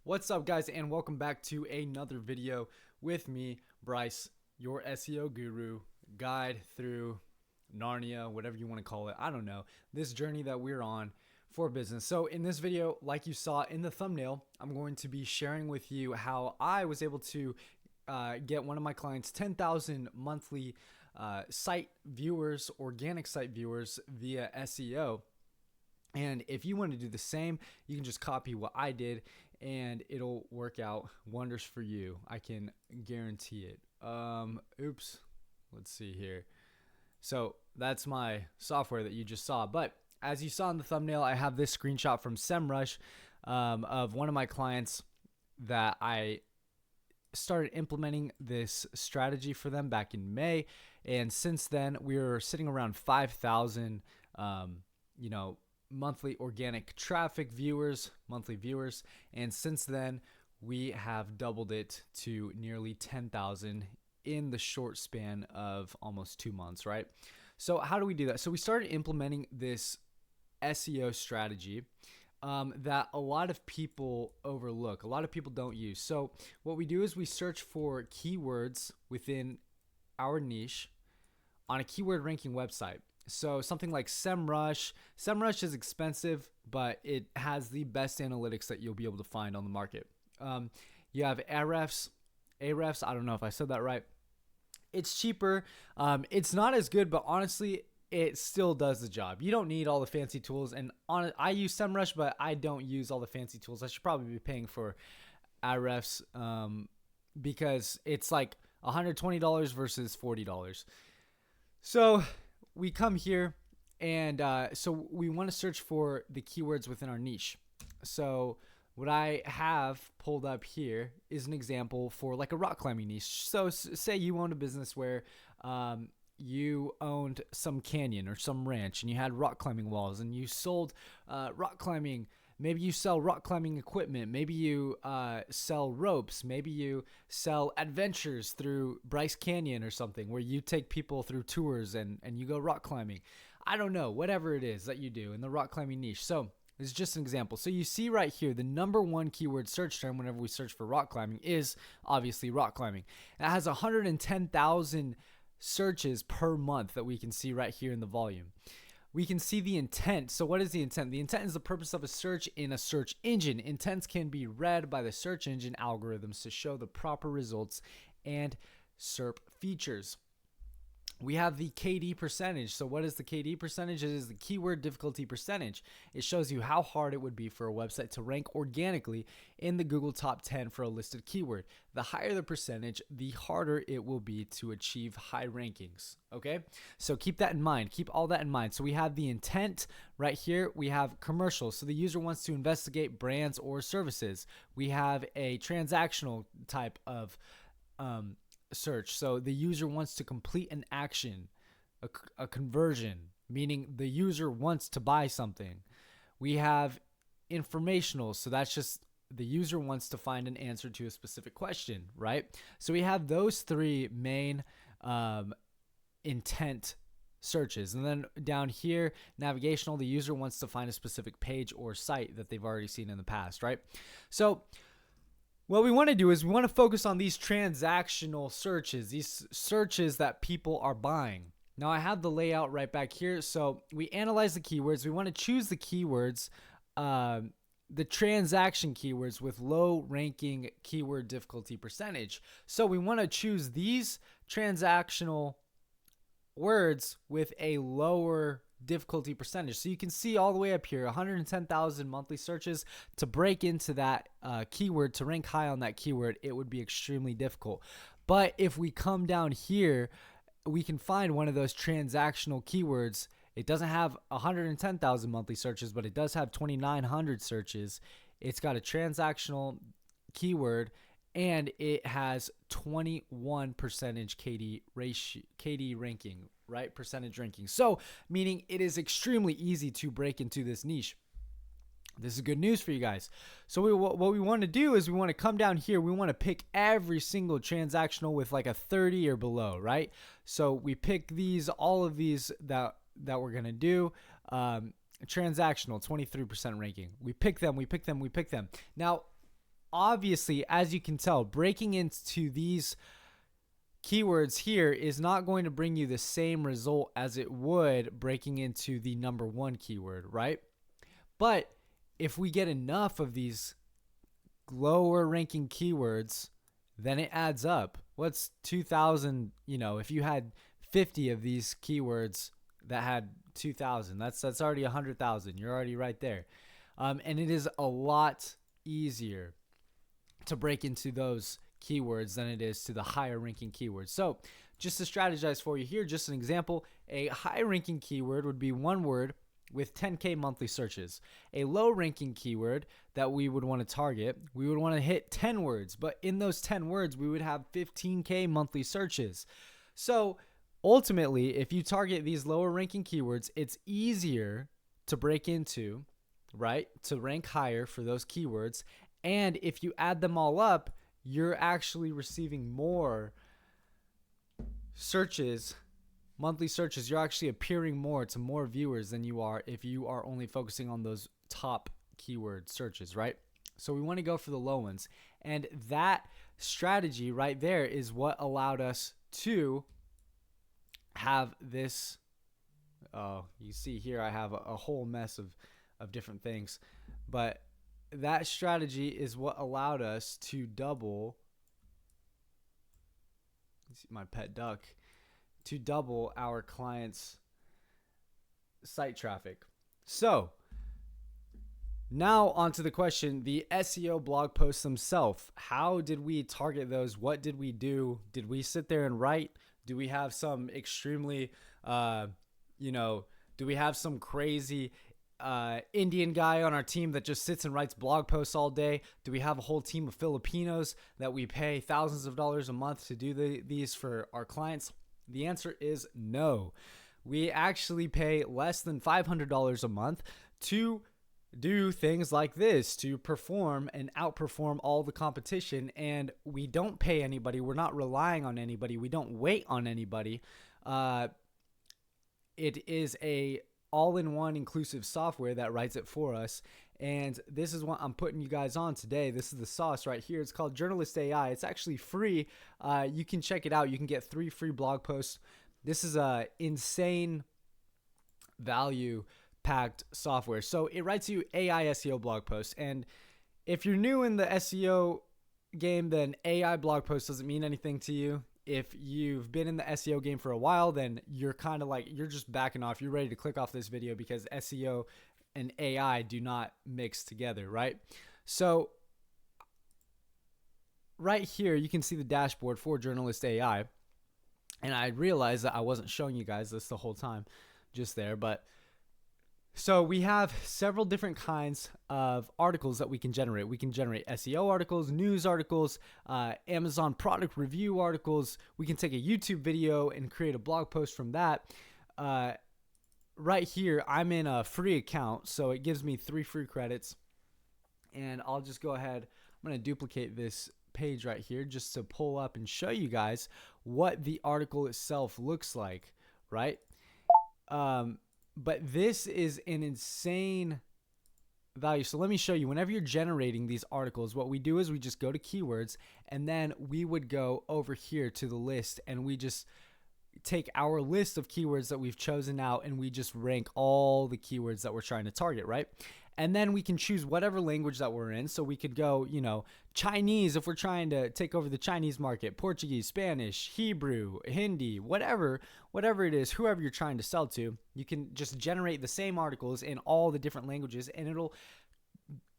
What's up, guys, and welcome back to another video with me, Bryce, your SEO guru, guide through Narnia, whatever you want to call it. I don't know, this journey that we're on for business. So in this video, like you saw in the thumbnail, I'm going to be sharing with you how I was able to get one of my clients 10,000 monthly site viewers, organic site viewers via SEO. And if you want to do the same, you can just copy what I did and it'll work out wonders for you. I can guarantee it. Oops. Let's see here. So that's my software that you just saw. But as you saw in the thumbnail, I have this screenshot from SEMrush of one of my clients that I started implementing this strategy for them back in May. And since then, we were sitting around 5,000, monthly organic traffic monthly viewers. And since then, we have doubled it to nearly 10,000 in the short span of almost 2 months, right? So how do we do that? So we started implementing this SEO strategy that a lot of people overlook. A lot of people don't use. So what we do is we search for keywords within our niche on a keyword ranking website. So something like SEMrush. SEMrush is expensive, but it has the best analytics that you'll be able to find on the market. You have Ahrefs. I don't know if I said that right. It's cheaper. It's not as good, but honestly, it still does the job. You don't need all the fancy tools. And I use SEMrush, but I don't use all the fancy tools. I should probably be paying for Ahrefs because it's like $120 versus $40. So we come here and so we want to search for the keywords within our niche. So what I have pulled up here is an example for like a rock climbing niche. So say you owned a business where you owned some canyon or some ranch and you had rock climbing walls and you sold rock climbing. Maybe you sell rock climbing equipment. Maybe you sell ropes. Maybe you sell adventures through Bryce Canyon or something where you take people through tours and you go rock climbing. I don't know, whatever it is that you do in the rock climbing niche. So this is just an example. So you see right here, the number one keyword search term whenever we search for rock climbing is obviously rock climbing. It has 110,000 searches per month that we can see right here in the volume. We can see the intent. So what is the intent? The intent is the purpose of a search in a search engine. Intents can be read by the search engine algorithms to show the proper results and SERP features. We have the KD percentage. So what is the KD percentage? It is the keyword difficulty percentage. It shows you how hard it would be for a website to rank organically in the Google top 10 for a listed keyword. The higher the percentage, the harder it will be to achieve high rankings. Okay, so keep that in mind. Keep all that in mind. So we have the intent right here. We have commercials. So the user wants to investigate brands or services. We have a transactional type of search. So the user wants to complete an action, a conversion, meaning the user wants to buy something. We have informational. So that's just the user wants to find an answer to a specific question, right? So we have those three main intent searches. And then down here, navigational, the user wants to find a specific page or site that they've already seen in the past, right? So what we want to do is we want to focus on these transactional searches, these searches that people are buying. Now I have the layout right back here. So we analyze the keywords. We want to choose the keywords, the transaction keywords with low ranking keyword difficulty percentage. So we want to choose these transactional words with a lower difficulty percentage. So you can see all the way up here, 110,000 monthly searches. To break into that keyword, to rank high on that keyword, it would be extremely difficult. But if we come down here, we can find one of those transactional keywords. It doesn't have 110,000 monthly searches, but it does have 2,900 searches. It's got a transactional keyword and it has 21% KD ranking, right? Percentage ranking. So meaning it is extremely easy to break into this niche. This is good news for you guys. So what we want to do is we want to come down here. We want to pick every single transactional with like a 30 or below, right? So we pick these, all of these that we're going to do. Transactional, 23% ranking. We pick them. Now, obviously, as you can tell, breaking into these keywords here is not going to bring you the same result as it would breaking into the number one keyword, right? But if we get enough of these lower ranking keywords, then it adds up. What's 2,000? If you had 50 of these keywords that had 2,000, that's already 100,000. You're already right there. And it is a lot easier to break into those keywords than it is to the higher ranking keywords. So just to strategize for you here, just an example, a high ranking keyword would be one word with 10K monthly searches. A low ranking keyword that we would want to target, we would want to hit 10 words, but in those 10 words, we would have 15K monthly searches. So ultimately, if you target these lower ranking keywords, it's easier to break into, right? To rank higher for those keywords. And if you add them all up, you're actually receiving more searches, monthly searches. You're actually appearing more to more viewers than you are if you are only focusing on those top keyword searches, right? So we want to go for the low ones. And that strategy right there is what allowed us to have this. You see here I have a whole mess of different things. But that strategy is what allowed us to double, my pet duck, to double our clients' site traffic. So now onto the question, the SEO blog posts themselves. How did we target those? What did we do? Did we sit there and write? Do we have some extremely, do we have some crazy Indian guy on our team that just sits and writes blog posts all day? Do we have a whole team of Filipinos that we pay thousands of dollars a month to do these for our clients? The answer is no. We actually pay less than $500 a month to do things like this, to perform and outperform all the competition. And we don't pay anybody. We're not relying on anybody. We don't wait on anybody. It is a all-in-one inclusive software that writes it for us. And this is what I'm putting you guys on today. This is the sauce right here. It's called Journalist AI. It's actually free. You can check it out. You can get 3 free blog posts. This is a insane value packed software. So it writes you AI SEO blog posts. And if you're new in the SEO game, then AI blog post doesn't mean anything to you. If you've been in the SEO game for a while, then you're kind of like, you're just backing off. You're ready to click off this video because SEO and AI do not mix together, right? So right here, you can see the dashboard for Journalist AI. And I realized that I wasn't showing you guys this the whole time just there, but so we have several different kinds of articles that we can generate. We can generate SEO articles, news articles, Amazon product review articles. We can take a YouTube video and create a blog post from that. Right here, I'm in a free account, so it gives me 3 free credits. And I'll just go ahead. I'm going to duplicate this page right here just to pull up and show you guys what the article itself looks like, right? But this is an insane value. So let me show you. Whenever you're generating these articles, what we do is we just go to keywords, and then we would go over here to the list, and we just take our list of keywords that we've chosen out, and we just rank all the keywords that we're trying to target, right? And then we can choose whatever language that we're in. So we could go, Chinese if we're trying to take over the Chinese market, Portuguese, Spanish, Hebrew, Hindi, whatever it is, whoever you're trying to sell to, you can just generate the same articles in all the different languages, and it'll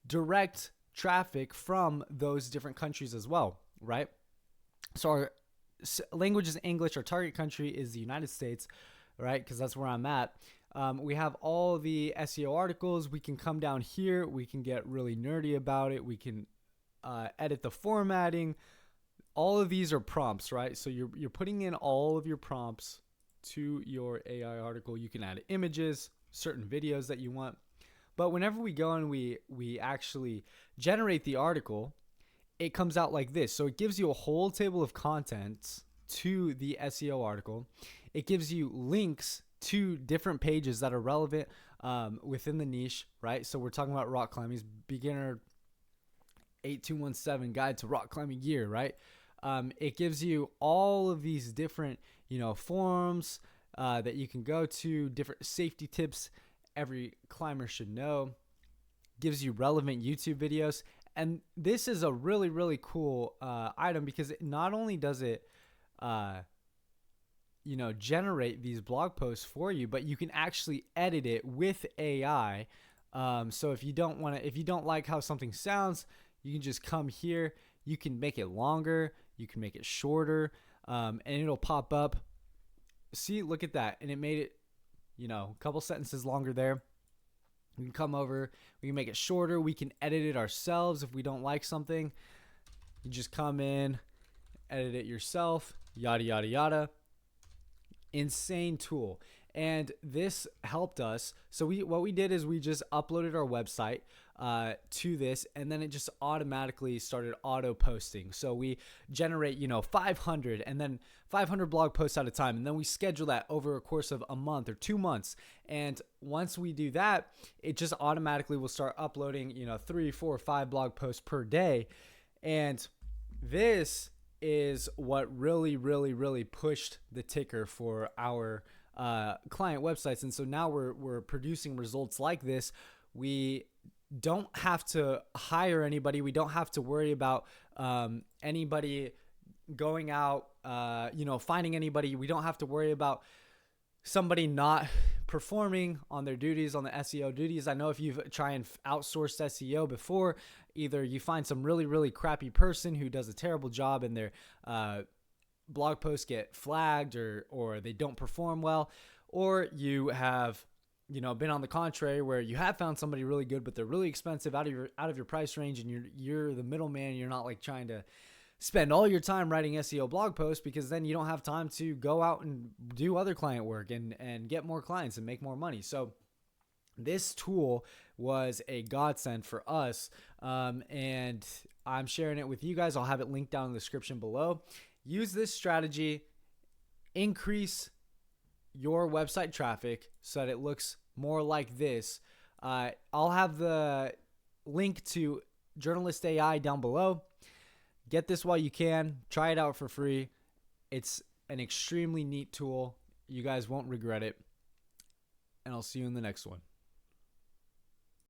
direct traffic from those different countries as well, right? So our language is English. Our target country is the United States, right? Because that's where I'm at. We have all the SEO articles. We can come down here. We can get really nerdy about it. We can edit the formatting. All of these are prompts, right? So you're putting in all of your prompts to your AI article. You can add images, certain videos that you want. But whenever we go and we actually generate the article, it comes out like this. So it gives you a whole table of contents to the SEO article. It gives you links to different pages that are relevant within the niche, right? So we're talking about rock climbing, beginner 8217 Guide to Rock Climbing Gear, right? It gives you all of these different, forums that you can go to, different safety tips every climber should know, gives you relevant YouTube videos. And this is a really, really cool item because not only does it, generate these blog posts for you, but you can actually edit it with AI. So if you don't like how something sounds, you can just come here. You can make it longer. You can make it shorter, and it'll pop up. See, look at that. And it made it, a couple sentences longer there. We can come over. We can make it shorter. We can edit it ourselves if we don't like something. You just come in, edit it yourself, yada, yada, yada. Insane tool. And this helped us. So what we did is we just uploaded our website to this, and then it just automatically started auto posting. So we generate 500 and then 500 blog posts at a time, and then we schedule that over a course of a month or 2 months. And once we do that, it just automatically will start uploading 3, 4, 5 blog posts per day. And this is what really, really, really pushed the ticker for our client websites. And so now we're producing results like this. We don't have to hire anybody. We don't have to worry about anybody going out, finding anybody. We don't have to worry about somebody not performing on their duties, on the SEO duties. I know if you've tried and outsourced SEO before, either you find some really, really crappy person who does a terrible job and their blog posts get flagged or they don't perform well, or you have been on the contrary where you have found somebody really good, but they're really expensive out of your price range, and you're the middleman. You're not like trying to spend all your time writing SEO blog posts, because then you don't have time to go out and do other client work and get more clients and make more money. So this tool was a godsend for us, and I'm sharing it with you guys. I'll have it linked down in the description below. Use this strategy, increase your website traffic so that it looks more like this. I'll have the link to Journalist AI down below. Get this while you can. Try it out for free. It's an extremely neat tool. You guys won't regret it. And I'll see you in the next one.